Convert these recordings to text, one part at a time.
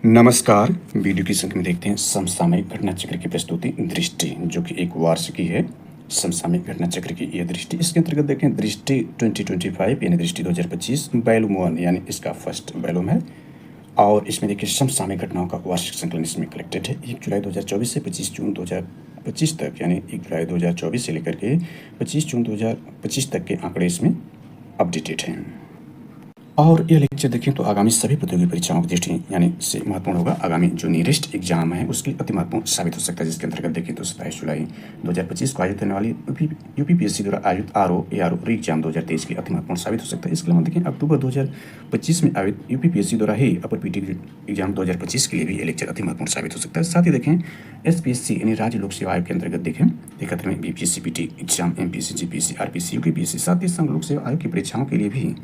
नमस्कार। वीडियो की संख्या में देखते हैं समसामयिक घटना चक्र की प्रस्तुति दृष्टि, जो कि एक वार्षिकी है। समसामयिक घटना चक्र की यह दृष्टि, इसके अंतर्गत देखें दृष्टि 2025 यानी दृष्टि 2025 वॉल्यूम 1 यानी इसका फर्स्ट वॉल्यूम है। और इसमें देखिए समसामयिक घटनाओं का वार्षिक संकलन इसमें कलेक्टेड है। 1 जुलाई 2024 से 25 जून 2025 तक, यानी 1 जुलाई 2024 से लेकर के 25 जून 2025 तक के आंकड़े इसमें अपडेटेड हैं। और यह लेक्चर देखें तो आगामी सभी प्रतियोगी परीक्षाओं की दृष्टि यानी से महत्वपूर्ण होगा। आगामी जो नियरेस्ट एग्जाम है उसके लिए अति महत्वपूर्ण साबित हो सकता है, जिसके अंतर्गत देखें तो 27 जुलाई 2025 को आयोजित होने वाली यूपीपीएससी द्वारा आयोजित आरओ री एग्जाम 2023 के लिए अति महत्वपूर्ण साबित हो सकता है। इसके अलावा देखें अक्टूबर 2025 में आयोजित यूपीपीएससी द्वारा ही अपर पीटी एग्जाम 2025 के लिए भी यह लेक्चर अति महत्वपूर्ण साबित हो सकता है। साथ ही देखें एसपीएससी यानी राज्य लोक सेवा आयोग के अंतर्गत देखें 71वें BPSC PT exam, MPSC, GPSC, RPSC, UPPSC, साथ ही संघ लोक सेवा आयोग की परीक्षाओं के लिए भी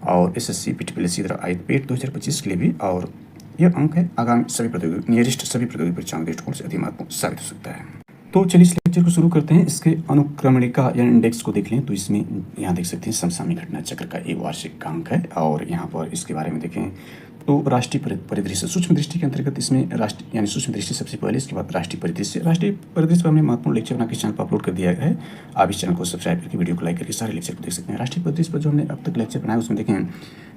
और एसएससी पीटीपीएससी द्वारा आयोजित पेट 2025 के लिए भी। और यह अंक है आगामी सभी प्रतियोगी नियरेस्ट सभी प्रतियोगी परीक्षाओं के दृष्टिकोण से अति महत्वपूर्ण साबित हो सकता है। तो चलिए इस लेक्चर को शुरू करते हैं। इसके अनुक्रमणिका या इंडेक्स को देख लें तो इसमें यहाँ देख सकते हैं समसामयिक घटना चक्र का एक वार्षिक अंक है। और यहाँ पर इसके बारे में देखें तो राष्ट्रीय परिदृश्य सूक्ष्म दृष्टि के अंतर्गत इसमें राष्ट्रीय यानी सूक्ष्म दृष्टि सबसे पहले, इसके बाद राष्ट्रीय परिदृश्य पर हमने महत्वपूर्ण लेक्चर बना के चैनल पर अपलोड कर दिया है। आप इस चैनल को सब्सक्राइब करके वीडियो को लाइक करके सारे लेक्चर को देख सकते हैं। राष्ट्रीय परिदृश्य पर जो हमने अब तक लेक्चर बनाया उसमें देखें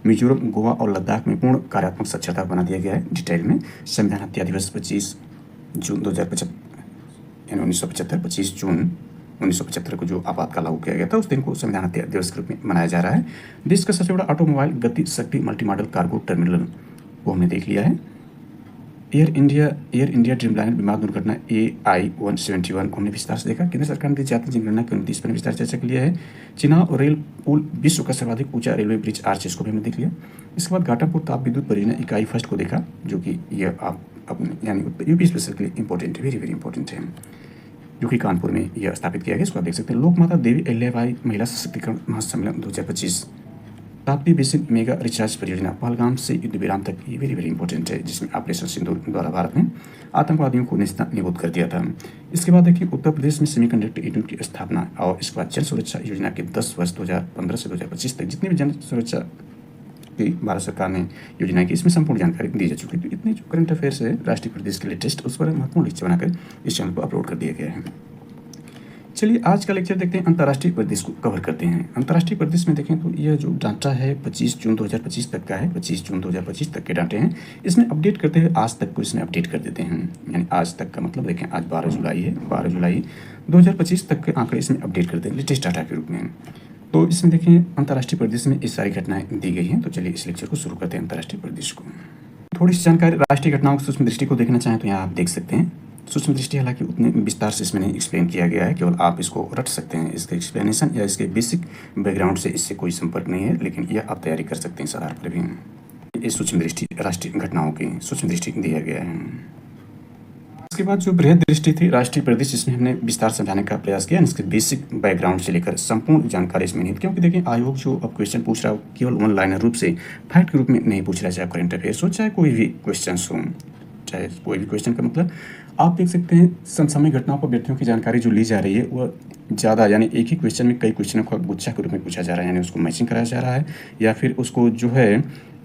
मिजोरम, गोवा और लद्दाख में पूर्ण कार्यात्मक साक्षरता बना दिया गया है डिटेल में। संविधान हत्या दिवस 25 जून 2075 यानी 1975 25 जून 1975 को जो आपातकाल लागू किया गया था उस दिन को संविधान हत्या दिवस के रूप में मनाया जा रहा है। देश का सबसे बड़ा ऑटोमोबाइल गति शक्ति मल्टी मॉडल कार्गो टर्मिनल वो हमने देख लिया है। एयर इंडिया ड्रीमलाइनर विमान दुर्घटना AI-171 को हमने विस्तार से देखा। केंद्र सरकार ने जातीय जनगणना के 29 पर विस्तार चर्चा कर लिया है। चिनाब रेल पुल विश्व का सर्वाधिक ऊंचा रेलवे ब्रिज आर्च, इसको भी हमने देख लिया। इसके बाद घाटापुर ताप विद्युत परियोजना इकाई फर्स्ट को देखा, जो कि यह आप अपने यानी यूपी स्पेशल के लिए इंपॉर्टेंट है, वेरी वेरी इंपॉर्टेंट है, जो कि कानपुर में यह स्थापित किया गया। इसको आप देख सकते हैं। लोक माता देवी अहिल्याबाई महिला सशक्तिकरण महासम्मेलन 2025, ताप्ती बेसिन मेगा रिचार्ज परियोजना पहलगाम से युद्ध विराम तक, ये वेरी वेरी इंपॉर्टेंट है, जिसमें ऑपरेशन सिंदूर द्वारा भारत ने आतंकवादियों को निबोध कर दिया था। इसके बाद देखिए उत्तर प्रदेश में सेमीकंडक्टर यूनिट की स्थापना। और इसके बाद जन सुरक्षा योजना के 10 वर्ष 2015 से 2025 तक जितनी भी जन सुरक्षा की भारत सरकार ने योजना की, इसमें संपूर्ण जानकारी दी जा चुकी है। तो इतने जो करंट अफेयर्स है राष्ट्रीय प्रदेश के लेटेस्ट, उस पर महत्वपूर्ण लेक्चर बनाकर इस चैनल पर अपलोड कर दिया गया है। चलिए आज का लेक्चर देखते हैं। अंतर्राष्ट्रीय परिदृश्य को कवर करते हैं। अंतर्राष्ट्रीय परिदृश्य में देखें तो यह जो डाटा है 25 जून 2025 तक का है। 25 जून 2025 तक के डाटे हैं। इसमें अपडेट करते हुए आज तक को इसमें अपडेट कर देते हैं। यानी आज तक का मतलब देखें आज 12 जुलाई है, 12 जुलाई 2025 तक के आंकड़े इसमें अपडेट करते हैं लेटेस्ट डाटा के रूप में। तो इसमें देखें अंतर्राष्ट्रीय परिदृश्य में ये सारी घटनाएं दी गई हैं। तो चलिए इस लेक्चर को शुरू करते हैं अंतर्राष्ट्रीय परिदृश्य को। थोड़ी सी जानकारी राष्ट्रीय घटनाओं की सूक्ष्म दृष्टि को देखना चाहें तो यहाँ आप देख सकते हैं। सूक्ष्म दृष्टि हालांकि उतने विस्तार से इसमें नहीं एक्सप्लेन किया गया है, केवल आप इसको रट सकते हैं। इसके एक्सप्लेनेशन या इसके बेसिक बैकग्राउंड से इससे कोई संपर्क नहीं है, लेकिन यह आप तैयारी कर सकते हैं इस आधार पर भी। इस सूक्ष्म दृष्टि राष्ट्रीय घटनाओं की सूक्ष्म दृष्टि दिया गया है। इसके बाद जो बृहद दृष्टि थी राष्ट्रीय परिदृश्य, इसमें हमने विस्तार समझाने का प्रयास किया। इसके बेसिक बैकग्राउंड से लेकर संपूर्ण जानकारी इसमें नहीं थी, क्योंकि देखिए आयोग जो अब क्वेश्चन पूछ रहा है केवल वन लाइनर रूप से फैक्ट के रूप में नहीं पूछ रहा है, चाहे करंट अफेयर्स हो चाहे कोई भी क्वेश्चन हो, चाहे कोई भी क्वेश्चन का मतलब आप देख सकते हैं समसामयिक घटनाओं पर व्यक्तियों की जानकारी जो ली जा रही है वह ज़्यादा, यानी एक ही क्वेश्चन में कई क्वेश्चनों का गुच्छा के रूप में पूछा जा रहा है, यानी उसको मैचिंग कराया जा रहा है, या फिर उसको जो है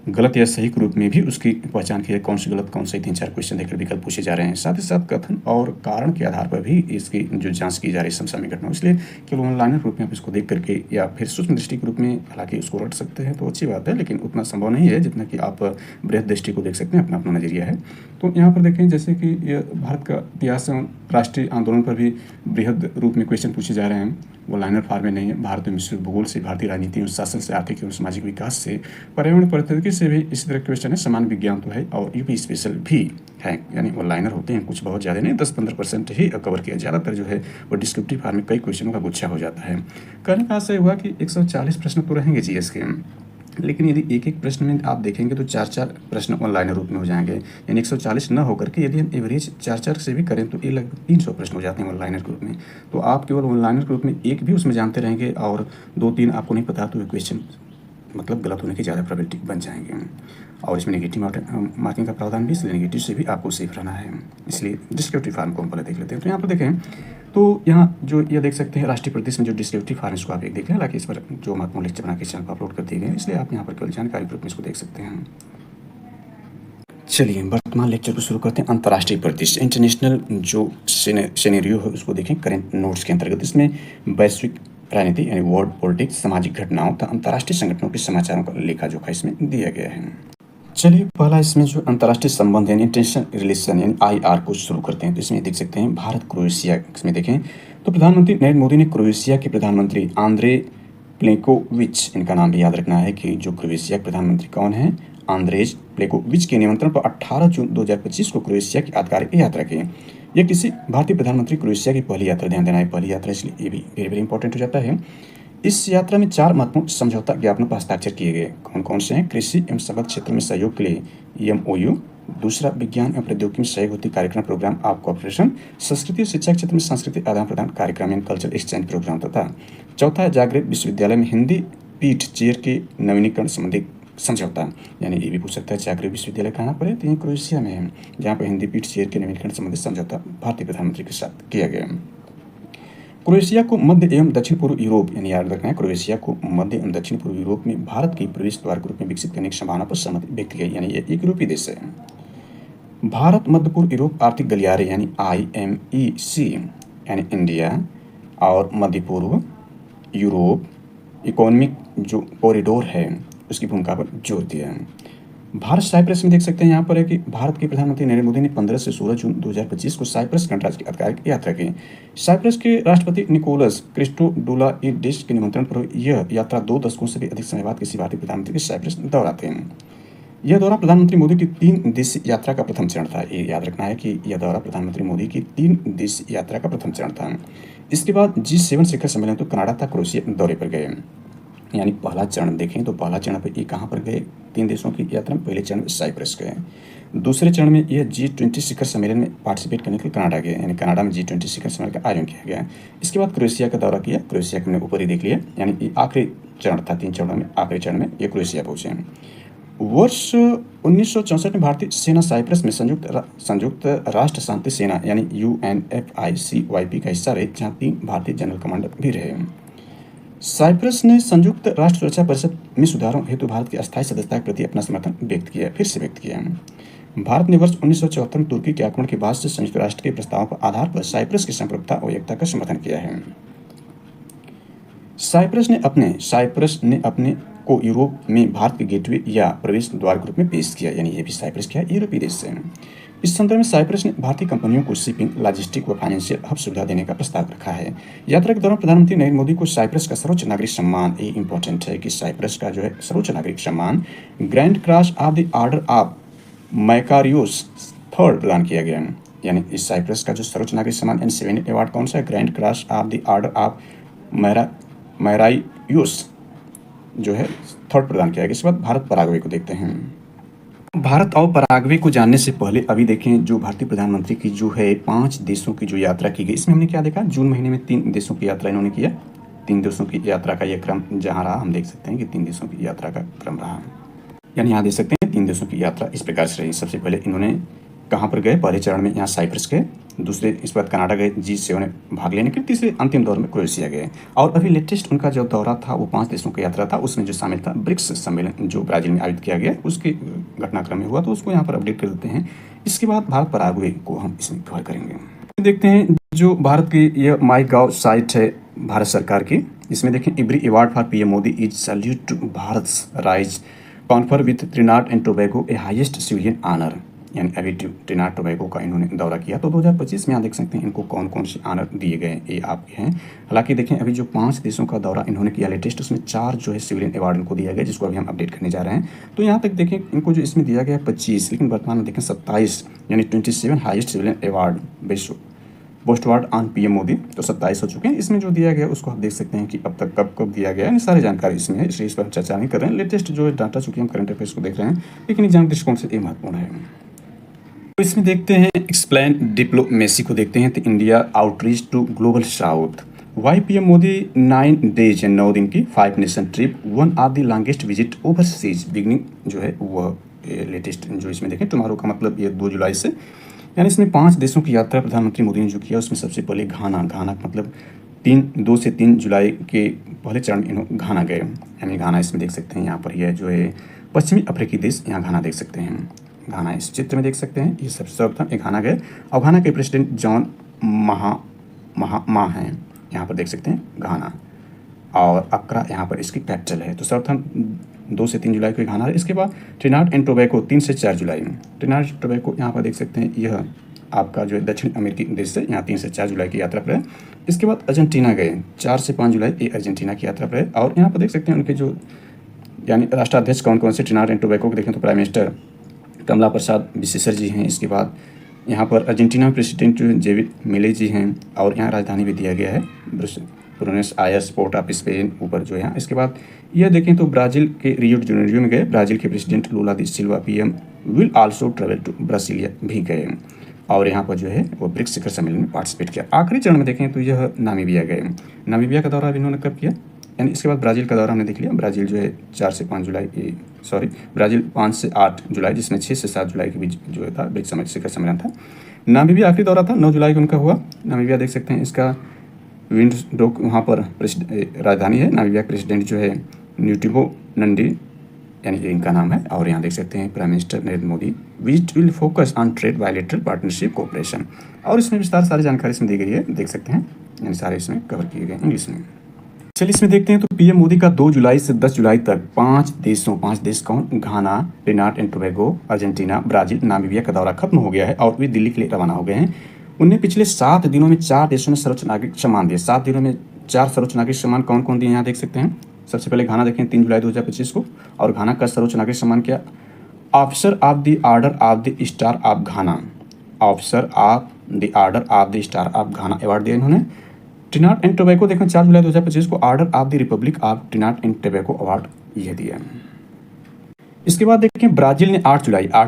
गलत या सही के रूप में भी उसकी पहचान की है, कौन सी गलत कौन सही 3-4 क्वेश्चन देकर विकल्प पूछे जा रहे हैं। साथ ही साथ कथन और कारण के आधार पर भी इसकी जो जांच की जा रही है समसामयिक घटनाओं, इसलिए केवल ऑनलाइन रूप में आप इसको देख करके या फिर सूक्ष्म दृष्टि के रूप में हालांकि उसको रट सकते हैं तो अच्छी बात है, लेकिन उतना संभव नहीं है जितना कि आप बृहद दृष्टि को देख सकते हैं। अपना अपना नजरिया है। तो यहाँ पर देखें जैसे कि यह भारत का इतिहास राष्ट्रीय आंदोलन पर भी बृहद रूप में क्वेश्चन पूछे जा रहे हैं, वो लाइनर फॉर्म में नहीं है। भारत में विश्व भूगोल से, भारतीय राजनीति एवं शासन से, आर्थिक एवं सामाजिक विकास से, पर्यावरण पारिस्थितिकी से भी इसी तरह क्वेश्चन है। समान विज्ञान तो है और यूपी स्पेशल भी है, यानी वो लाइनर होते हैं, कुछ बहुत ज़्यादा नहीं, 10-15% ही कवर किया। ज़्यादातर जो है वो डिस्क्रिप्टिव फॉर्म में कई क्वेश्चनों का गुच्छा हो जाता है। कहने का से हुआ कि 140 प्रश्न तो रहेंगे जीएस के, लेकिन यदि एक एक प्रश्न में आप देखेंगे तो 4-4 प्रश्न ऑनलाइन रूप में हो जाएंगे, यानी 140 न होकर के यदि हम एवरेज 4-4 से भी करें तो ये लगभग 300 प्रश्न हो जाते हैं ऑनलाइन के रूप में। तो आप केवल ऑनलाइन के रूप में एक भी उसमें जानते रहेंगे और 2-3 आपको नहीं पता तो ये क्वेश्चन मतलब गलत होने की ज़्यादा प्रोबेबिलिटी बन जाएंगे। और इसमें नेगेटिव मार्किंग का प्रावधान भी, इसलिए नेगेटिव से भी आपको सेफ रहना है। इसलिए डिस्क्रिप्टिव फॉर्म को हम पहले देख लेते हैं। तो यहाँ पर देखें तो यहाँ जो ये देख सकते हैं राष्ट्रीय परिदृश्य में जो डिस्क्रिप्टिव फॉर्म इसको आप एक देख लें। हालांकि इस पर जो महत्वपूर्ण लेक्चर बना के चैनल पर अपलोड कर दिए गए, इसलिए आप यहाँ पर केवल जानकारी के रूप में इसको देख सकते हैं। चलिए वर्तमान लेक्चर को शुरू करते हैं। अंतर्राष्ट्रीय परिदृश्य, इंटरनेशनल जो सिनेरियो है उसको देखें करेंट नोट्स के अंतर्गत। इसमें वैश्विक राजनीति यानी वर्ल्ड पॉलिटिक्स, सामाजिक घटनाओं तथा अंतर्राष्ट्रीय संगठनों के समाचारों का लेखा जोखा इसमें दिया गया है। चलिए पहला इसमें जो अंतर्राष्ट्रीय संबंध यानी इंटरनेशनल रिलेशन यानी IR को शुरू करते हैं। तो इसमें देख सकते हैं भारत क्रोएशिया, इसमें देखें तो प्रधानमंत्री नरेंद्र मोदी ने क्रोएशिया के प्रधानमंत्री आंद्रे प्लेकोविच, इनका नाम भी याद रखना है कि जो क्रोएशिया के प्रधानमंत्री कौन है, आंद्रेज प्लेकोविच के निमंत्रण पर 18 जून 2025 को क्रोएशिया की आधिकारिक यात्रा की। यह किसी भारतीय प्रधानमंत्री क्रोएशिया की पहली यात्रा, ध्यान देना है पहली यात्रा, इसलिए ये भी वेरी वेरी इंपॉर्टेंट हो जाता है। इस यात्रा में 4 महत्वपूर्ण समझौता ज्ञापनों पर हस्ताक्षर किए गए। कौन कौन से हैं? कृषि एवं संबद्ध क्षेत्र में सहयोग के लिए MOU, दूसरा विज्ञान एवं प्रौद्योगिकी में सहयोग कार्यक्रम प्रोग्राम ऑफ कोऑपरेशन, संस्कृति और शिक्षा क्षेत्र में सांस्कृतिक आदान प्रदान कार्यक्रम यानी कल्चरल एक्सचेंज प्रोग्राम तथा चौथा जागृत विश्वविद्यालय में हिंदी पीठ चेयर के नवीनीकरण संबंधी समझौता। यानी ये भी पूछ सकता है जागृत विश्वविद्यालय कहाँ पर है, तो ये क्रोएशिया में है, जहाँ पर हिंदी पीठ चेयर के नवीनीकरण संबंधी समझौता भारतीय प्रधानमंत्री के साथ किया गया। क्रोएशिया को मध्य एवं दक्षिण पूर्व यूरोप, यानी याद रखना है क्रोएशिया को मध्य एवं दक्षिण पूर्व यूरोप में भारत के प्रवेश द्वार के रूप में विकसित करने की संभावना पर सहमति व्यक्त की, यानी ये एक यूरोपीय देश है। भारत मध्य पूर्व यूरोप आर्थिक गलियारे यानी IMEC यानी इंडिया और मध्य पूर्व यूरोप इकोनॉमिक जो कॉरिडोर है उसकी भूमिका पर जोर दिया है। भारत साइप्रस में देख सकते हैं यहाँ पर है कि भारत के प्रधानमंत्री नरेंद्र मोदी ने 15 से 16 जून 2025 को साइप्रस गणराज्य की आधिकारिक यात्रा की। साइप्रस के राष्ट्रपति निकोलस क्रिस्टोडुलाइडिस के निमंत्रण पर यह यात्रा 2 दशकों से भी अधिक समय बाद किसी भारतीय प्रधानमंत्री के साइप्रस दौराते हैं। यह दौरा प्रधानमंत्री मोदी की 3 देशीय यात्रा का प्रथम चरण था। ये याद रखना है कि यह दौरा प्रधानमंत्री मोदी की 3 देशीय यात्रा का प्रथम चरण था। इसके बाद G7 शिखर सम्मेलन तो कनाडा तथा क्रोएशिया दौरे पर गए। यानी पहला चरण देखें तो पहला चरण पर ये कहाँ पर गए, 3 देशों की यात्रा में पहले चरण में साइप्रस गए। दूसरे चरण में यह G20 शिखर सम्मेलन में पार्टिसिपेट करने के लिए कनाडा गए, यानी कनाडा में G20 शिखर सम्मेलन का आयोजन किया गया। इसके बाद क्रोएशिया का दौरा किया, क्रोएशिया के हमने ऊपर ही देख लिया, यानी ये आखिरी चरण था, 3 चरणों में आखिरी चरण में ये क्रोएशिया पहुँचे। वर्ष 1964 में भारतीय सेना साइप्रस में संयुक्त राष्ट्र शांति सेना यानी UNFICYP का हिस्सा रही, जहाँ 3 भारतीय जनरल कमांडर भी रहे। साइप्रस ने संयुक्त राष्ट्र सुरक्षा परिषद में सुधारों हेतु भारत की अस्थायी सदस्यता के प्रति अपना समर्थन व्यक्त किया, फिर से व्यक्त किया। भारत ने वर्ष 1974 में तुर्की के आक्रमण के बाद से संयुक्त राष्ट्र के प्रस्ताव पर आधार पर साइप्रस की संप्रभुता और एकता का समर्थन किया है। साइप्रस ने अपने को यूरोप में भारत के गेटवे या प्रवेश द्वार के रूप में पेश किया, यानी ये भी साइप्रस क्या है, यूरोपीय देश है। इस संदर्भ में साइप्रस ने भारतीय कंपनियों को शिपिंग, लॉजिस्टिक व फाइनेंशियल हब सुविधा देने का प्रस्ताव रखा है। यात्रा के दौरान प्रधानमंत्री नरेंद्र मोदी को साइप्रस का सर्वोच्च नागरिक सम्मान, ये इंपॉर्टेंट है कि साइप्रस का जो है सर्वोच्च नागरिक सम्मान grand cross of the order of Makarios III प्रदान किया गया। यानी इस साइप्रस का जो सर्वोच्च नागरिक सम्मान यानी सिविलियन अवार्ड कौन सा है, grand cross of the order of Makarios जो है III प्रदान किया गया। इसके बाद भारत पराग्वे को देखते हैं। भारत और पराग्वे को जानने से पहले अभी देखें जो भारतीय प्रधानमंत्री की जो है 5 देशों की जो यात्रा की गई, इसमें हमने क्या देखा, जून महीने में 3 देशों की यात्रा इन्होंने किया। 3 देशों की यात्रा का यह क्रम जहाँ रहा, हम देख सकते हैं कि 3 देशों की यात्रा का क्रम रहा, यानी यहाँ देख सकते हैं 3 देशों की यात्रा इस प्रकार से रही। सबसे पहले इन्होंने कहाँ पर गए, पहले चरण में यहाँ साइप्रस गए, दूसरे इस बार कनाडा गए G7 में भाग लेने के, तीसरे अंतिम दौर में क्रोएशिया गए। और अभी लेटेस्ट उनका जो दौरा था वो 5 देशों की यात्रा था, उसमें जो शामिल था ब्रिक्स सम्मेलन जो ब्राजील में आयोजित किया गया, उसके घटनाक्रम में हुआ, तो उसको यहाँ पर अपडेट कर देते हैं। इसके बाद भारत पराग्वे को हम इसमें कवर करेंगे। देखते हैं जो भारत की यह MyGov साइट है भारत सरकार की, इसमें देखें every award for PM Modi is salute to Bharat rise confer with Trinidad and Tobago a highest civilian honour, यानी अभी त्रिनाड टोबैगो का इन्होंने दौरा किया। तो 2025 में यहाँ देख सकते हैं इनको कौन कौन से ऑनर दिए गए, ये आपके हैं। हालांकि देखें अभी जो 5 देशों का दौरा इन्होंने किया लेटेस्ट, उसमें 4 जो है सिविलियन अवार्ड इनको दिया गया, जिसको अभी हम अपडेट करने जा रहे हैं। तो यहाँ तक देखें इनको जो इसमें दिया गया 25, लेकिन वर्तमान में देखें 27 यानी 27 highest civilian award best post award on PM Modi, तो 27 हो चुके हैं। इसमें जो दिया गया उसको आप देख सकते हैं कि अब तक कब कब दिया गया है, सारी जानकारी इसमें है, इसलिए इस पर हम चर्चा नहीं कर रहे हैं। लेटेस्ट जो डाटा चूंकि हम करंट अफेयर्स को देख रहे हैं, लेकिन एग्जाम दृष्टिकोण से ये महत्वपूर्ण है। तो इसमें देखते हैं एक्सप्लेन डिप्लोमेसी को देखते हैं। तो India outreach to global south, why PM Modi 9 days यानी 9 दिन की 5 nation trip, one of the longest visit overseas, beginning जो है वह लेटेस्ट जो इसमें देखें टुमारो का मतलब ये 2 जुलाई से, यानी इसमें 5 देशों की यात्रा प्रधानमंत्री मोदी ने जो किया उसमें सबसे पहले घाना का मतलब 2 से 3 जुलाई के पहले चरण इन्होंने घाना गए, यानी घाना इसमें देख सकते हैं यहाँ पर यह जो है पश्चिमी अफ्रीकी देश, यहाँ घाना देख सकते हैं। घाना इस चित्र में देख सकते हैं। ये सर्वप्रथम ये घाना गए और घाना के प्रेसिडेंट जॉन मा हैं। यहाँ पर देख सकते हैं घाना, और अक्रा यहाँ पर इसकी कैपिटल है। तो सर्वप्रथम 2 से 3 जुलाई को घाना है। इसके बाद ट्रिनिडाड एंड टोबैगो 3 से 4 जुलाई में। ट्रिनिडाड टोबैगो यहाँ पर देख सकते हैं, यह आपका जो है दक्षिण अमेरिकी देश है, यहाँ 3 से 4 जुलाई की यात्रा पर है। इसके बाद अर्जेंटीना गए 4 से 5 जुलाई, ये अर्जेंटीना की यात्रा पर है। और यहाँ पर देख सकते हैं उनके जो यानी राष्ट्राध्यक्ष कौन कौन से ट्रिनिडाड एंड टोबैगो को देखें तो प्राइम मिनिस्टर कमला प्रसाद विशेषर जी हैं। इसके बाद यहाँ पर अर्जेंटीना में प्रेसिडेंट जो जेविड मिले जी हैं, और यहाँ राजधानी भी दिया गया है ब्रूनोस आयर्स, पोर्ट ऑफ स्पेन ऊपर जो है। इसके बाद यह देखें तो ब्राज़ील के रियो डी जेनेरियो में गए। ब्राज़ील के president Lula da Silva PM will also travel to Brasilia भी गए, और यहाँ पर जो है वो ब्रिक्स शिखर सम्मेलन में पार्टिसिपेट किया। आखिरी चरण में देखें तो यह नामीबिया गए। नामीबिया का दौरा इन्होंने कब किया, यानी इसके बाद ब्राज़ील का दौरा हमने देख लिया। ब्राज़ील जो है 4 से 5 जुलाई, ब्राज़ील 5 से 8 जुलाई, जिसमें 6 से 7 जुलाई के बीच जो था ब्रिक्स शिखर सम्मेलन था। नामीबिया आखिरी दौरा था, 9 जुलाई को उनका हुआ। नामीबिया देख सकते हैं, इसका विंडसडोक वहाँ पर राजधानी है। नामीबिया प्रेसिडेंट जो है न्यूटिबो नंडी, यानी ये इनका नाम है। और यहाँ देख सकते हैं prime minister Narendra Modi, which will focus on trade bilateral partnership cooperation. और इसमें विस्तार सारी जानकारी इसमें दी गई है, देख सकते हैं, यानी सारे इसमें कवर किए गए इंग्लिश में। चलिए इसमें देखते हैं तो पीएम मोदी का 2 जुलाई से 10 जुलाई तक 5 देश कौन, Ghana, Trinidad and Tobago, Argentina, Brazil, Namibia का दौरा खत्म हो गया है और वे दिल्ली के लिए रवाना हो गए हैं। उनने पिछले 7 दिनों में 4 देशों में सर्वोच्च नागरिक सम्मान दिए। 7 दिनों में 4 सर्वोच्च नागरिक सम्मान कौन कौन दिए यहाँ देख सकते हैं। सबसे पहले घाना देखें 3 जुलाई 2025 को, और घाना का सर्वोच्च नागरिक सम्मान किया officer of the order of the star of Ghana, officer of the order of the star of Ghana award दिया इन्होंने। ट्रिनिडाड एंड टोबैगो देखें 4 जुलाई 2025 को order of the Republic of Trinidad and Tobago award यह दिया। इसके बाद देखें Brazil ने 8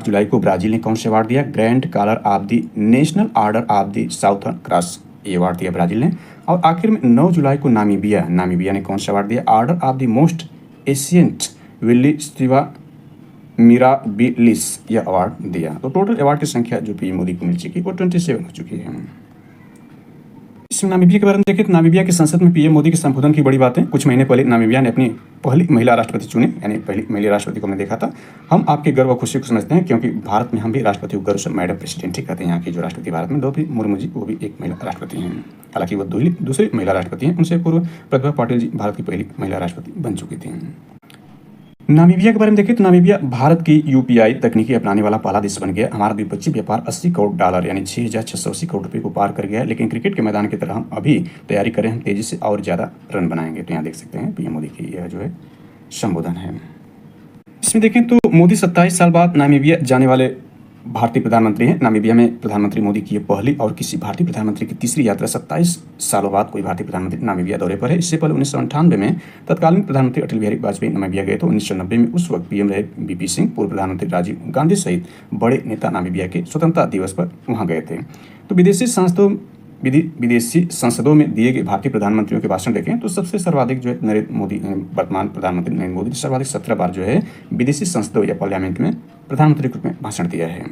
जुलाई को ब्राज़ील ने कौन से अवार्ड दिया, grand collar of the national order of the southern cross, ये अवार्ड दिया ब्राज़ील ने। और आखिर में 9 जुलाई को नामीबिया ने कौन सा अवार्ड दिया, order of the most ancient Willey stevia mirabilis, यह अवार्ड दिया। तो टोटल अवार्ड की संख्या जो पीएम मोदी को मिल चुकी है वो 27 हो चुकी है। इसमें नामीबिया के बारे में देखें तो नामीबिया की संसद में पीएम मोदी के संबोधन की बड़ी बातें। कुछ महीने पहले नामीबिया ने अपनी पहली महिला राष्ट्रपति चुने, यानी पहली महिला राष्ट्रपति को हमने देखा था। हम आपके गर्व और खुशी को समझते हैं, क्योंकि भारत में हम भी राष्ट्रपति को गर्व से मैडम प्रेसिडेंट ही कहते हैं। यहाँ की जो राष्ट्रपति भारत में द्रौपदी मुर्मू जी, वो भी एक महिला राष्ट्रपति हैं। हालांकि वो दूसरी महिला राष्ट्रपति हैं, उनसे पूर्व प्रतिभा पाटिल जी भारत की पहली महिला राष्ट्रपति बन चुकी थी। नामीबिया के बारे में देखें तो नामीबिया भारत की यूपीआई तकनीकी अपनाने वाला पहला देश बन गया। हमारा द्विपक्षीय व्यापार $80 करोड़ यानी 6,680 करोड़ रुपये को पार कर गया। लेकिन क्रिकेट के मैदान की तरह हम अभी तैयारी करें, हम तेजी से और ज़्यादा रन बनाएंगे। तो यहाँ देख सकते हैं पीएम मोदी की यह जो है संबोधन है। इसमें देखें तो मोदी 27 साल बाद नामीबिया जाने वाले भारतीय प्रधानमंत्री हैं। नामीबिया में प्रधानमंत्री मोदी की यह पहली और किसी भारतीय प्रधानमंत्री की तीसरी यात्रा। 27 सालों बाद कोई भारतीय प्रधानमंत्री नामीबिया दौरे पर है। इससे पहले 1998 में तत्कालीन प्रधानमंत्री अटल बिहारी वाजपेयी नामीबिया गए तो 1990 में उस वक्त पीएम रहे बीपी सिंह, पूर्व प्रधानमंत्री राजीव गांधी सहित बड़े नेता नामीबिया के स्वतंत्रता दिवस पर वहाँ गए थे। तो विदेशी संसदों में दिए गए भारतीय प्रधानमंत्रियों के भाषण देखें तो सबसे सर्वाधिक जो है नरेंद्र मोदी, वर्तमान प्रधानमंत्री नरेंद्र मोदी सर्वाधिक 17 बार जो है विदेशी संसदों या पार्लियामेंट में प्रधानमंत्री के रूप में भाषण दिया है।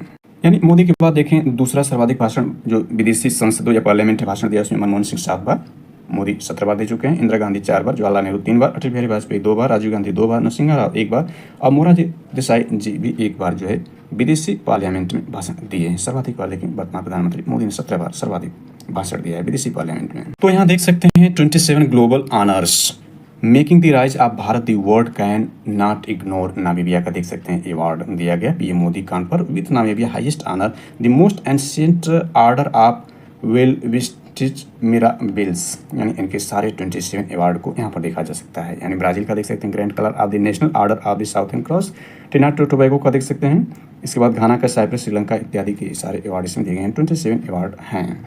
यानी मोदी के बाद देखें दूसरा सर्वाधिक भाषण जो विदेशी संसदों या पार्लियामेंट में भाषण दिया, उसमें मनमोहन सिंह 7 बार, मोदी 17 बार दे चुके हैं। इंदिरा गांधी 4 बार, जवाहरलाल नेहरू 3 बार, अटल बिहारी वाजपेयी 2 बार, राजीव गांधी 2 बार, नरसिम्हा राव 1 बार और मोरारजी देसाई जी भी 1 बार जो है विदेशी पार्लियामेंट में भाषण दिए हैं। सर्वाधिक बार लेकिन वर्तमान प्रधानमंत्री मोदी ने 17 बार सर्वाधिक भाषण दिया है विदेशी पार्लियामेंट में। तो यहाँ देख सकते हैं 27 global honours making the rise of Bharat the world can not ignore. Namibia का देख सकते हैं अवार्ड दिया गया पीएम मोदी कान पर with Namibia highest honour the most ancient order of Welwitschia Mirabilis. यानी इनके सारे 27 अवार्ड को यहाँ पर देखा जा सकता है। यानी ब्राज़ील का देख सकते हैं grand colour of the national order of the southern cross, Trinidad and Tobago का देख सकते हैं। इसके बाद घाना का, साइप्रस, श्रीलंका इत्यादि के सारे अवार्ड इसमें दिए गए हैं। 27 अवार्ड हैं।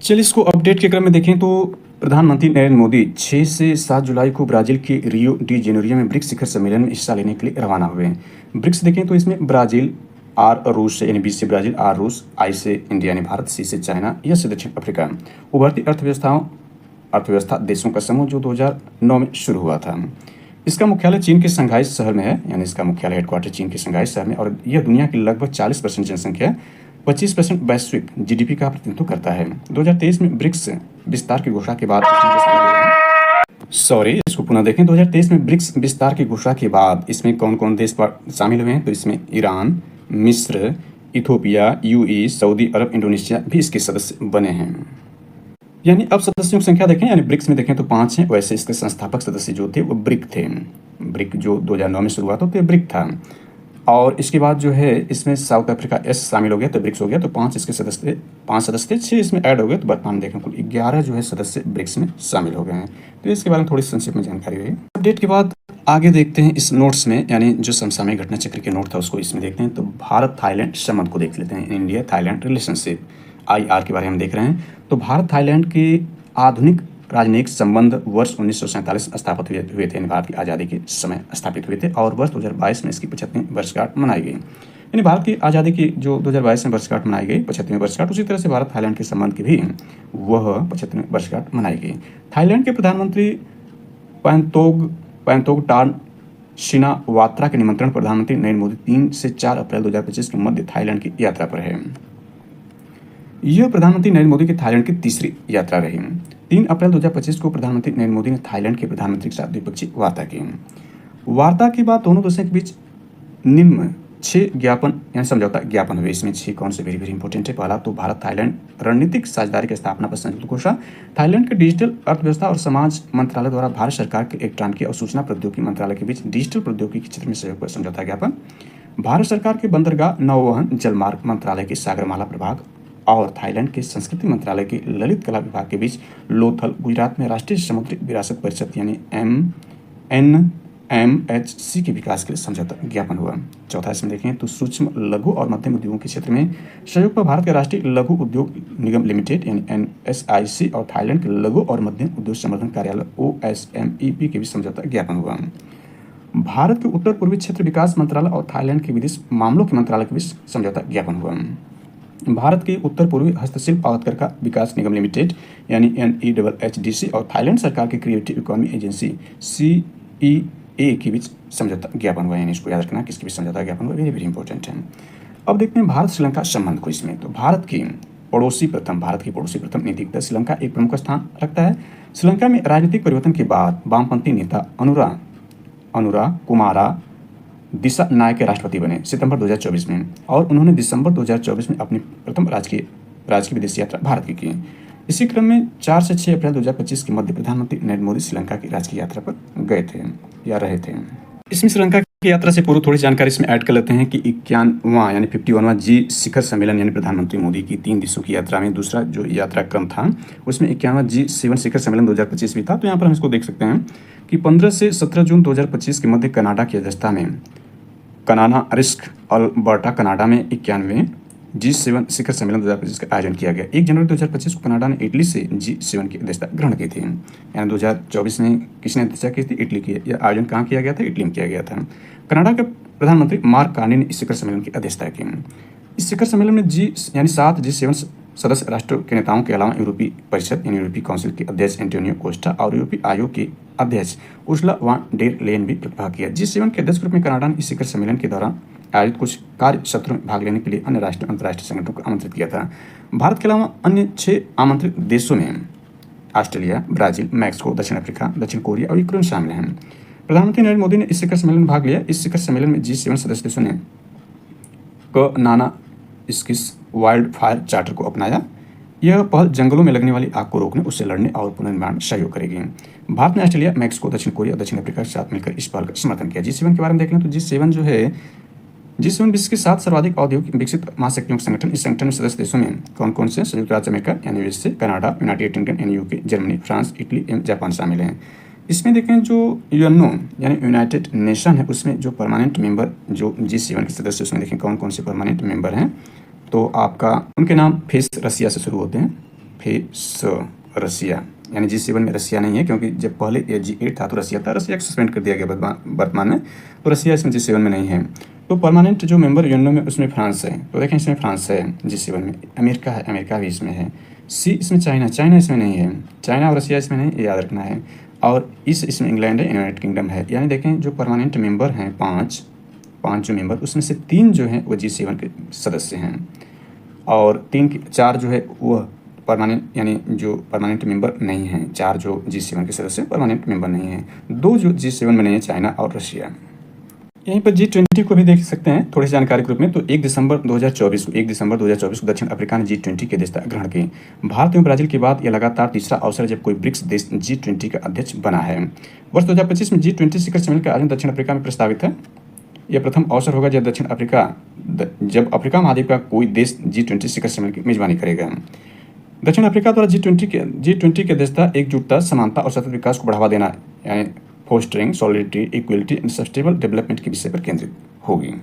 चलिए इसको अपडेट के क्रम में देखें तो प्रधानमंत्री नरेंद्र मोदी 6 से 7 जुलाई को ब्राज़ील के रियो डी जेनेरियो में ब्रिक्स शिखर सम्मेलन में हिस्सा लेने के लिए रवाना हुए हैं। ब्रिक्स देखें तो इसमें ब्राज़ील, आर रूस यानी बी से ब्राज़ील, आर रूस, आई से इंडिया यानी भारत, सी से चाइना, या से दक्षिण अफ्रीका, उभरती अर्थव्यवस्था देशों का समूह जो 2009 में शुरू हुआ था। इसका मुख्यालय चीन के शंघाई शहर में है, यानी इसका मुख्यालय हेडक्वार्टर चीन के शंघाई शहर में, और यह दुनिया की लगभग 40% जनसंख्या, 25% वैश्विक जीडीपी का प्रतिनिधित्व करता है। 2023 में ब्रिक्स विस्तार की घोषणा के बाद सॉरी, इसको पुनः देखें। 2023 में ब्रिक्स विस्तार की घोषणा के बाद इसमें कौन कौन देश शामिल हुए हैं? तो इसमें ईरान, मिस्र, इथोपिया, यूएई, सऊदी अरब, इंडोनेशिया भी इसके सदस्य बने हैं। यानी अब सदस्यों की संख्या देखें, यानी ब्रिक्स में देखें तो 5 हैं। वैसे इसके संस्थापक सदस्य जो थे वो ब्रिक थे। ब्रिक जो 2009 में शुरुआत होती है ब्रिक था। और इसके बाद जो है इसमें साउथ अफ्रीका एस शामिल हो गया तो ब्रिक्स हो गया। तो 5 इसके सदस्य, 5 सदस्य थे, 6 इसमें ऐड हो गए। तो वर्तमान में देखें कुल 11 जो है सदस्य ब्रिक्स में शामिल हो गए हैं। तो इसके बारे में थोड़ी संक्षिप्त में जानकारी हुई। अपडेट के बाद आगे देखते हैं इस नोट्स में, यानी जो समसामयिक घटना चक्र के नोट था उसको इसमें देखते हैं। तो भारत थाईलैंड संबंध को देख लेते हैं। इंडिया थाईलैंड रिलेशनशिप IR के बारे में देख रहे हैं। तो भारत थाईलैंड के आधुनिक राजनयिक संबंध वर्ष 1947 में स्थापित हुए थे। भारत की आज़ादी के समय स्थापित हुए थे और वर्ष 2022 में इसकी 75वीं वर्षगांठ मनाई गई। यानी भारत की आज़ादी की जो 2022 में वर्षगांठ मनाई गई, 75वीं वर्षगांठ, उसी तरह से भारत थाईलैंड के संबंध की भी वह 75वीं वर्षगांठ मनाई गई। थाईलैंड के प्रधानमंत्री पैंतोग टान शिनावात्रा के निमंत्रण प्रधानमंत्री नरेंद्र मोदी 3 से 4 अप्रैल 2025 के मध्य थाईलैंड की यात्रा पर है। यह प्रधानमंत्री नरेंद्र मोदी की थाईलैंड की तीसरी यात्रा रही। 3 अप्रैल 2025 को प्रधानमंत्री नरेंद्र मोदी ने थाईलैंड के प्रधानमंत्री के साथ द्विपक्षीय वार्ता की। वार्ता के बाद दोनों देशों के बीच निम्न 6 ज्ञापन यानी समझौता ज्ञापन हुए। इसमें 6 कौन से वेरी इंपॉर्टेंट है। पहला तो भारत थाईलैंड रणनीतिक साझेदारी की स्थापना पर संयुक्त घोषणा। थाईलैंड के डिजिटल अर्थव्यवस्था और समाज मंत्रालय द्वारा भारत सरकार के इलेक्ट्रॉनिकी और सूचना प्रौद्योगिकी मंत्रालय के बीच डिजिटल प्रौद्योगिकी के क्षेत्र में सहयोग पर समझौता ज्ञापन। भारत सरकार के बंदरगाह नौवहन जलमार्ग मंत्रालय के सागरमाला प्रभाग और थाईलैंड के संस्कृति मंत्रालय के ललित कला विभाग के बीच लोथल गुजरात में राष्ट्रीय समुद्री विरासत परिषद यानी NMHC के विकास के लिए समझौता ज्ञापन हुआ। चौथा इसमें देखें तो सूक्ष्म लघु और मध्यम उद्योगों के क्षेत्र में सहयोग पर भारत के राष्ट्रीय लघु उद्योग निगम लिमिटेड यानी NSIC और थाईलैंड के लघु और मध्यम उद्योग संवर्धन कार्यालय OSMEP के बीच समझौता ज्ञापन हुआ। भारत के उत्तर पूर्वी क्षेत्र विकास मंत्रालय और थाईलैंड के विदेश मामलों के मंत्रालय के बीच समझौता ज्ञापन हुआ। भारत के उत्तर पूर्वी हस्तशिल्प आविष्कार विकास निगम लिमिटेड यानी NEHDC और थाईलैंड सरकार की क्रिएटिव इकोनॉमी एजेंसी CEA के बीच समझौता ज्ञापन हुआ। यानी इसको याद रखना किसके बीच समझौता ज्ञापन हुआ, वेरी इंपॉर्टेंट है। अब देखते हैं भारत श्रीलंका संबंध को। इसमें तो भारत की पड़ोसी प्रथम नीति तक श्रीलंका एक प्रमुख स्थान रखता है। श्रीलंका में राजनीतिक परिवर्तन के बाद वामपंथी नेता अनुरा कुमारा दिशा नायक के राष्ट्रपति बने सितंबर 2024 में और उन्होंने दिसंबर 2024 में अपनी प्रथम राजकीय विदेश यात्रा भारत की। इसी क्रम में 4 से 6 अप्रैल 2025 के मध्य प्रधानमंत्री नरेंद्र मोदी श्रीलंका की राजकीय यात्रा पर गए थे या रहे थे। इसमें श्रीलंका की यात्रा से पूर्व थोड़ी जानकारी इसमें ऐड कर लेते हैं कि 51वां यानी 51वां G शिखर सम्मेलन यानी प्रधानमंत्री मोदी की 3 देशों की यात्रा में दूसरा जो यात्रा क्रम था उसमें 51वां G7 शिखर सम्मेलन 2025 भी था। तो यहाँ पर हम इसको देख सकते हैं कि 15 से 17 जून 2025 के मध्य कनाडा की अध्यक्षता में कनानारिस्क अल्बर्टा कनाडा में 91वें G7 शिखर सम्मेलन 2025 का आयोजन किया गया। 1 जनवरी 2025 को कनाडा ने इटली से G7 की अध्यक्षता ग्रहण की थी। यानी 2024 में किसने अध्यक्षता की थी? इटली की। यह आयोजन कहाँ किया गया था? इटली में किया गया था। कनाडा के प्रधानमंत्री मार्क कार्नी ने इस शिखर सम्मेलन की अध्यक्षता की। इस शिखर सम्मेलन में यानी 7 G7 सदस्य राष्ट्रों के नेताओं के अलावा यूरोपीय परिषद यानी यूरोपीय काउंसिल के अध्यक्ष एंटोनियो कोस्टा और यूरोपीय आयोग के अध्यक्ष उर्सुला वान डेर लेयन भी प्रतिभाग किया। G7 के अध्यक्ष के रूप में कनाडा ने इस शिखर सम्मेलन के दौरान आयोजित कुछ कार्य सत्रों में भाग लेने के लिए अन्य राष्ट्रीय अंतर्राष्ट्रीय संगठनों को आमंत्रित किया था। भारत के अलावा अन्य 6 आमंत्रित देशों में ऑस्ट्रेलिया, ब्राजील, मैक्सिको, दक्षिण अफ्रीका, दक्षिण कोरिया और यूक्रेन शामिल हैं। प्रधानमंत्री नरेंद्र मोदी ने इस शिखर सम्मेलन में भाग लिया। इस शिखर सम्मेलन में G7 सदस्य देशों ने नाना स्किस वाइल्ड फायर चार्टर को अपनाया। यह पहल जंगलों में लगने वाली आग को रोकने, उससे लड़ने और पुनर्निर्माण सहयोग करेगी। भारत ने ऑस्ट्रेलिया, मैक्सिको, दक्षिण कोरिया, दक्षिण अफ्रीका के साथ मिलकर इस पहल का समर्थन किया। G7 के बारे में देख लें तो G7 जो है G7 विश्व के 7 सर्वाधिक औद्योगिक विकसित महाशक्तियों का संगठन। इस संगठन में सदस्य देशों में कौन कौन से? संयुक्त राज्य अमेरिका यानी USA, कनाडा, यूनाइटेड किंगडम यानी UK, जर्मनी, फ्रांस, इटली एवं जापान शामिल हैं। इसमें देखें जो UNO यानी यूनाइटेड नेशन है उसमें जो परमानेंट मेंबर जो G7 के सदस्य उसमें देखें कौन कौन से परमानेंट मेंबर हैं। तो आपका उनके नाम फेस रसिया से शुरू होते हैं। फेस रसिया यानी G7 में रसिया नहीं है क्योंकि जब पहले ये G8 था तो रसिया था, रसिया को सस्पेंड कर दिया गया वर्तमान में, तो रसिया इसमें G7 में नहीं है। तो परमानेंट जो मेंबर यूएनओ में उसमें फ्रांस है। तो देखें इसमें फ्रांस है G7 में। अमेरिका है, अमेरिका भी इसमें है। सी इसमें चाइना इसमें नहीं है। चाइना और रसिया इसमें नहीं, ये याद रखना है। और इसमें इंग्लैंड है, यूनाइटेड किंगडम है। यानी देखें जो परमानेंट मेंबर हैं पाँच जो मेंबर उसमें से 3 जो हैं वो G7 के सदस्य हैं और 4 जो है वह परमानेंट यानी जो परमानेंट मेंबर नहीं हैं, 4 जो G7 के सदस्य परमानेंट मेंबर नहीं हैं, 2 जो G7 में नहीं है, चाइना और रशिया। यहीं पर G20 को भी देख सकते हैं थोड़ी सी जानकारी के रूप में। तो 1 दिसंबर 2024 को दक्षिण अफ्रीका ने G20 की अध्यक्षता ग्रहण की। भारत एवं ब्राजील के बाद यह लगातार तीसरा अवसर है जब कोई ब्रिक्स देश G20 का अध्यक्ष बना है। वर्ष 2025 में G20 शिखर सम्मेलन का आयोजन दक्षिण अफ्रीका में प्रस्तावित है। यह प्रथम अवसर होगा जब अफ्रीका महाद्वीप का कोई देश G20 शिखर सम्मेलन की मेजबानी करेगा। दक्षिण अफ्रीका द्वारा G20 की अध्यक्षता एकजुटता, समानता और सतत विकास को बढ़ावा देना यानी fostering solidity, equality and sustainable development के विषय पर केंद्रित होगी।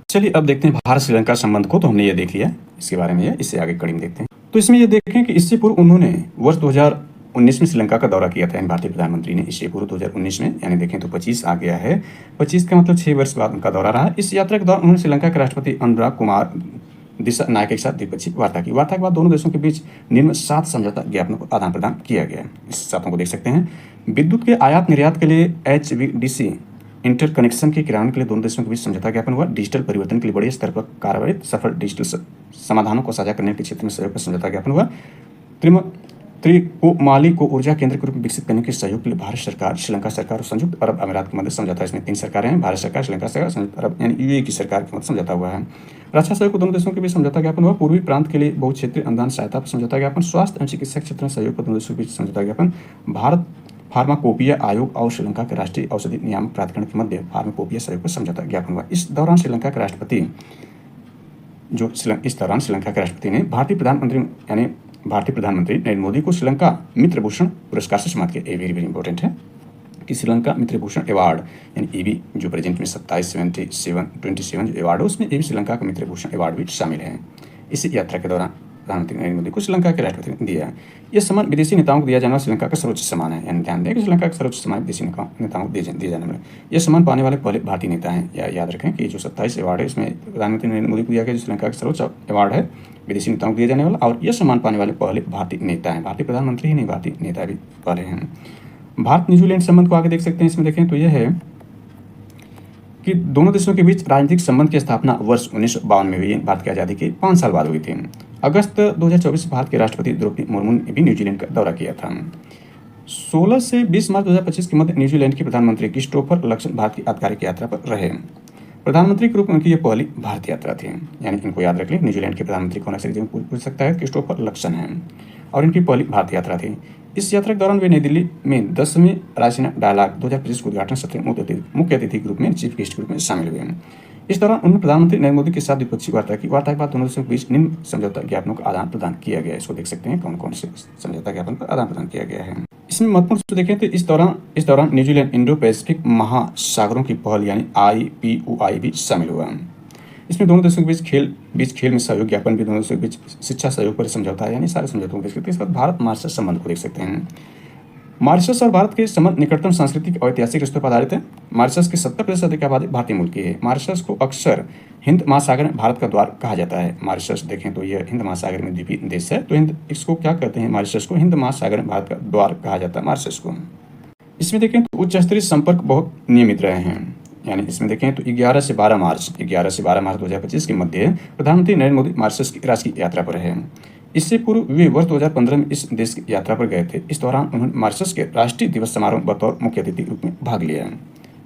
चलिए अब देखते हैं भारत श्रीलंका संबंध को। तो हमने ये देख लिया इसके बारे में, इससे आगे कड़ी में देखते हैं। तो इसमें ये देखें कि इससे पूर्व उन्होंने वर्ष 2019 में श्रीलंका का दौरा किया था। भारतीय प्रधानमंत्री ने इससे पूर्व 2019 में, यानी देखें तो 25 आ गया है, 25 का मतलब 6 वर्ष बाद उनका दौरा रहा। इस यात्रा के दौरान उन्होंने श्रीलंका के राष्ट्रपति अनुराग कुमार दिसानायके के साथ द्विपक्षीय वार्ता की। वार्ता के बाद दोनों देशों के बीच निम्न 7 समझौता ज्ञापनों को आदान प्रदान किया गया। इस 7 को देख सकते हैं। विद्युत के आयात निर्यात के लिए HVDC इंटरकनेक्शन के क्रियान्वयन के लिए दोनों देशों के बीच समझौता ज्ञापन हुआ। डिजिटल परिवर्तन के लिए बड़े स्तर पर कार्यान्वित सफल डिजिटल समाधानों को साझा करने के क्षेत्र में सहयोग का समझौता ज्ञापन हुआ। त्रिकोमाली को ऊर्जा केंद्र के रूप में विकसित करने के सहयोग के लिए भारत सरकार, श्रीलंका सरकार और संयुक्त अरब अमीरात के मध्य समझौता। इसमें 3 सरकारें हैं, भारत सरकार, श्रीलंका सरकार, संयुक्त अरब यानी UAE की सरकार के मध्य समझौता हुआ है। रक्षा सहयोग को दोनों देशों के बीच समझौता ज्ञापन हुआ। पूर्वी प्रांत के लिए बहुक्षेत्रीय अनुदान सहायता पर समझौता ज्ञापन। स्वास्थ्य एवं चिकित्सा क्षेत्र में सहयोग पर दोनों देशों के बीच समझौता ज्ञापन। भारत फार्माकोपिया आयोग और श्रीलंका के राष्ट्रीय औषधि नियामक प्राधिकरण के मध्य फार्माकोपिया सहयोग पर समझौता ज्ञापन हुआ। इस दौरान श्रीलंका के राष्ट्रपति ने भारतीय प्रधानमंत्री नरेंद्र मोदी को श्रीलंका मित्र भूषण पुरस्कार से सम्मानित किया। ये वेरी वेरी इंपॉर्टेंट है कि श्रीलंका मित्र भूषण अवार्ड यानी EB जो प्रेजेंट में 27 जो अवार्ड है, उसमें EB श्रीलंका का मित्र भूषण अवार्ड भी शामिल है। इसी यात्रा के दौरान प्रधानमंत्री नरेंद्र मोदी को श्रीलंका के राष्ट्रपति ने दिया। यह सम्मान विदेशी नेताओं को दिया जाने वाला श्रीलंका का सर्वोच्च सम्मान है। यानी ध्यान दें कि श्रीलंका का सर्वोच्च सम्मान विदेशी नेताओं को दिए जाने वाले। यह सम्मान पाने वाले पहले भारतीय नेता हैं। या याद रखें कि जो 27 अवार्ड है इसमें प्रधानमंत्री नरेंद्र मोदी को दिया गया, जो श्रीलंका का सर्वोच्च अवार्ड है विदेशी नेताओं को दिया जाने वाला, और यह सम्मान पाने वाले पहले भारतीय नेता हैं। भारतीय प्रधानमंत्री ही नहीं, भारतीय नेता भी पहले हैं। भारत न्यूजीलैंड संबंध को आगे देख सकते हैं। इसमें देखें तो यह है कि दोनों देशों के बीच राजनीतिक संबंध की स्थापना वर्ष 1952 में हुई। भारत की आज़ादी के 5 साल बाद हुई थी। अगस्त 2024 भारत के राष्ट्रपति द्रौपदी मुर्मू ने भी न्यूजीलैंड का दौरा किया था। 16 से 20 मार्च 2025 के मध्य न्यूजीलैंड के प्रधानमंत्री क्रिस्टोफर लक्सन भारत की आधिकारिक यात्रा पर रहे। प्रधानमंत्री के रूप में उनकी यह पहली भारत यात्रा थी। यानी इनको याद रख लें, न्यूजीलैंड के प्रधानमंत्री कौन से पूछ सकता है, क्रिस्टोफर लक्सन है, और इनकी पहली भारत यात्रा थी। इस यात्रा के दौरान वे नई दिल्ली में 10वें रायसीना डायलॉग 2025 के उद्घाटन सत्र में मुख्य अतिथि के रूप में, चीफ गेस्ट के रूप में शामिल हुए। इस दौरान उन्होंने प्रधानमंत्री नरेंद्र मोदी के साथ द्विपक्षीय वार्ता की। वार्ता के बाद दोनों देशों के बीच निम्न समझौता ज्ञापनों का आदान प्रदान किया गया। इसको देख सकते हैं कौन कौन से समझौता ज्ञापन का आदान प्रदान किया गया है। इसमें महत्वपूर्ण से देखें तो इस दौरान न्यूजीलैंड इंडो पैसिफिक महासागरों की पहल यानी IPOI भी शामिल हुआ। इसमें दोनों देशों के बीच खेल में सहयोग ज्ञापन भी, दोनों देशों के बीच शिक्षा सहयोग पर समझौता है, यानी सारे समझौतों को देख सकते हैं। इसके बाद भारत मॉरिशस संबंध को देख सकते हैं। मॉरिशस और भारत के संबंध निकटतम सांस्कृतिक और ऐतिहासिक रिश्तों पर आधारित है। मॉरिशस की 70% अधिक आबादी भारतीय मूल की है। मॉरिशस को अक्सर हिंद महासागर में भारत का द्वार कहा जाता है। मॉरिशस देखें तो यह हिंद महासागर में द्वीपीय देश है, तो इसको क्या कहते हैं, मॉरिशस को हिंद महासागर में भारत का द्वार कहा जाता है मॉरिशस को। इसमें देखें तो उच्च स्तरीय संपर्क बहुत नियमित रहे हैं। यानी इसमें देखें तो 11 से 12 मार्च 2025 के मध्य प्रधानमंत्री नरेंद्र मोदी मॉरिशस की राष्ट्रीय यात्रा पर है। इससे पूर्व वे वर्ष 2015 में इस देश की यात्रा पर गए थे। इस दौरान उन्होंने मॉरिशस के राष्ट्रीय दिवस समारोह में बतौर मुख्य अतिथि के रूप में भाग लिया।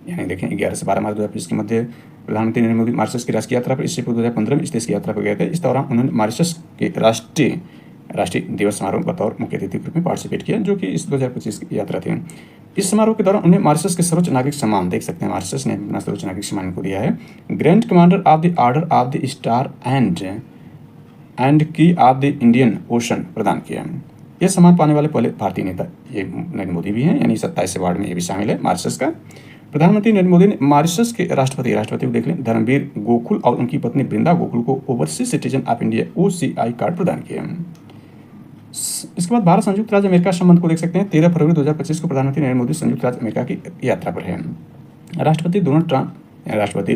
यानी देखें 11 से 12 मार्च 2025 के मध्य प्रधानमंत्री नरेंद्र मोदी मॉरिशस की राष्ट्रीय यात्रा पर, इससे पूर्व 2015 में इस देश की यात्रा पर गए थे। इस दौरान उन्होंने मॉरिशस के राष्ट्रीय दिवस समारोह में बतौर मुख्य अतिथि के रूप में पार्टिसिपेट किया, जो कि इस 2025 की यात्रा थी। इस समारोह के दौरान उन्हें मॉरिशस के सर्वोच्च नागरिक सम्मान देख सकते हैं। मॉरिशस ने अपना सर्वोच्च नागरिक सम्मान को दिया है, grand commander of the order of the star and की ऑफ द इंडियन ओशन प्रदान किया। यह सम्मान पाने वाले पहले भारतीय नेता ये नरेंद्र मोदी भी हैं। यानी 27 अवार्ड में ये भी शामिल है मॉरिशस का। प्रधानमंत्री नरेंद्र मोदी ने मॉरिशस के राष्ट्रपति को देख लें, धर्मवीर गोकुल और उनकी पत्नी वृंदा गोकुल को overseas citizen of India OCI card प्रदान किया। इसके बाद भारत संयुक्त राज्य अमेरिका संबंध को देख सकते हैं। 13 फरवरी 2025 को प्रधानमंत्री नरेंद्र मोदी संयुक्त राज्य अमेरिका की यात्रा पर है। राष्ट्रपति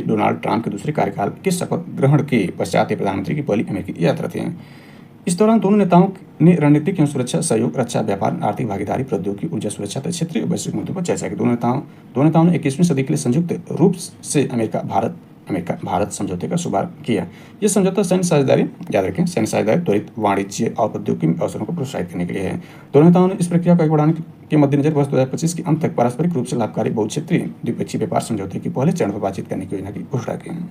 डोनाल्ड ट्रंप के दूसरे कार्यकाल के शपथ ग्रहण के पश्चात ये प्रधानमंत्री की पहली अमेरिकी यात्रा थी। इस दौरान दोनों नेताओं ने रणनीतिक एवं सुरक्षा सहयोग, रक्षा, व्यापार, आर्थिक भागीदारी, प्रौद्योगिकी, ऊर्जा सुरक्षा तथा क्षेत्रीय वैश्विक मुद्दों पर चर्चा की। दोनों नेताओं ने 21वीं सदी के लिए संयुक्त रूप से अमेरिका भारत समझौते का शुभारंभ किया। यह समझौता सैन्य साझेदारी, याद रखें, सैन्य साझेदारी, त्वरित वाणिज्य और प्रौद्योगिकी अवसरों को प्रोत्साहित करने के लिए है। दोनों नेताओं ने इस प्रक्रिया को आगे बढ़ाने के मद्देनजर वर्ष 2025 के अंत तक पारस्परिक रूप से लाभकारी बहुक्षेत्रीय द्विपक्षीय व्यापार समझौते के पहले चरण पर बातचीत करने की योजना की घोषणा की।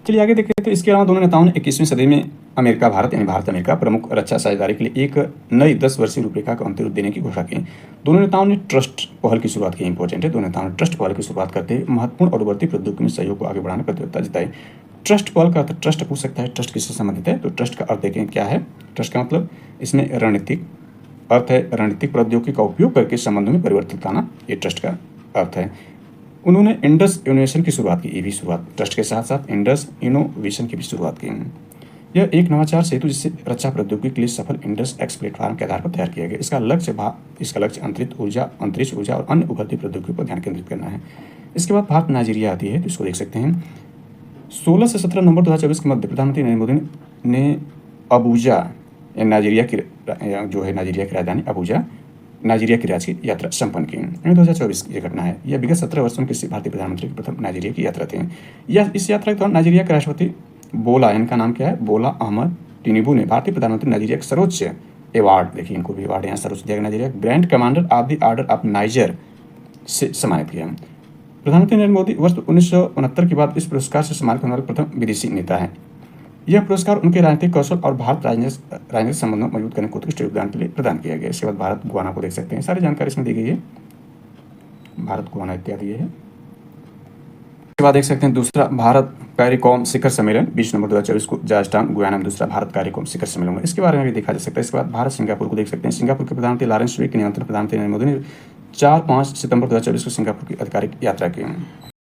चलिए आगे देखते हैं। तो इसके अलावा दोनों नेताओं ने 21वीं सदी में अमेरिका भारत यानी भारत अमेरिका प्रमुख रक्षा साझेदारी के लिए एक नई 10 वर्षीय रूपरेखा का अंतिम रूप देने की घोषणा की। दोनों नेताओं ने ट्रस्ट पहल की शुरुआत की। इंपॉर्टेंट है, दोनों नेताओं ने ट्रस्ट पहल की शुरुआत करते हुए महत्वपूर्ण और उभरती प्रौद्योगिकी में सहयोग को आगे बढ़ाने पर प्रतिबद्धता जताई। ट्रस्ट पहल का अर्थ, ट्रस्ट पूछ सकता है ट्रस्ट किससे संबंधित है, तो ट्रस्ट का अर्थ देखें क्या है। ट्रस्ट का मतलब इसमें रणनीतिक अर्थ है, रणनीतिक प्रौद्योगिकी का उपयोग करके संबंधों में परिवर्तित लाना, ये ट्रस्ट का अर्थ है। उन्होंने इंडस इनोवेशन की शुरुआत की। ये भी शुरुआत ट्रस्ट के साथ साथ इंडस इनोवेशन की भी शुरुआत की। यह एक नवाचार सेतु जिससे रक्षा प्रौद्योगिकी के लिए सफल इंडस एक्स प्लेटफॉर्म के आधार पर तैयार किया गया। इसका लक्ष्य अंतरिक्ष ऊर्जा और अन्य उभरती प्रौद्योगिकी पर ध्यान केंद्रित करना है। इसके बाद भारत नाइजीरिया आती है, तो इसको देख सकते हैं। 16 से 17 नवंबर 2024 के मध्य प्रधानमंत्री नरेंद्र मोदी ने अबूजा नाइजीरिया की राजधानी अबूजा नाइजीरिया की राज्य की यात्रा संपन्न की। 2024 की घटना है। यह विगत 17 वर्षों में किसी भारतीय प्रधानमंत्री की प्रथम नाइजीरिया की यात्रा थी। इस यात्रा के दौरान नाइजीरिया के राष्ट्रपति बोला, इनका नाम क्या है, बोला अहमद टिनुबू ने भारतीय प्रधानमंत्री नाइजीरिया के सर्वोच्च अवार्ड, देखिए इनको भी अवार्ड यहाँ सर्वोच्च दिया गया, Nigeria grand commander of the order of niger से सम्मानित किया। प्रधानमंत्री नरेंद्र मोदी वर्ष 1969 के बाद इस पुरस्कार से सम्मानित होने वाले प्रथम विदेशी नेता है। यह पुरस्कार उनके राजनीतिक कौशल और भारत राजनीतिक संबंधों को मजबूत करने के उत्कृष्ट योगदान के लिए प्रदान किया गया। इसके बाद भारत गुआना को देख सकते हैं, सारी जानकारी इसमें दी गई है, भारत गुआना इत्यादि है। इसके बाद देख सकते हैं दूसरा भारत कैरिकॉम शिखर सम्मेलन 20 नवंबर 2024 को जॉर्जटाउन गुयाना में दूसरा भारत कैरिकॉम शिखर सम्मेलन, इसके बारे में भी देखा जा सकता है। इसके बाद भारत सिंगापुर को देख सकते हैं। सिंगापुर के प्रधानमंत्री लॉरेंस वी के निमंत्रण प्रधानमंत्री नरेंद्र मोदी ने 4-5 सितंबर 2024 को सिंगापुर की आधिकारिक यात्रा की।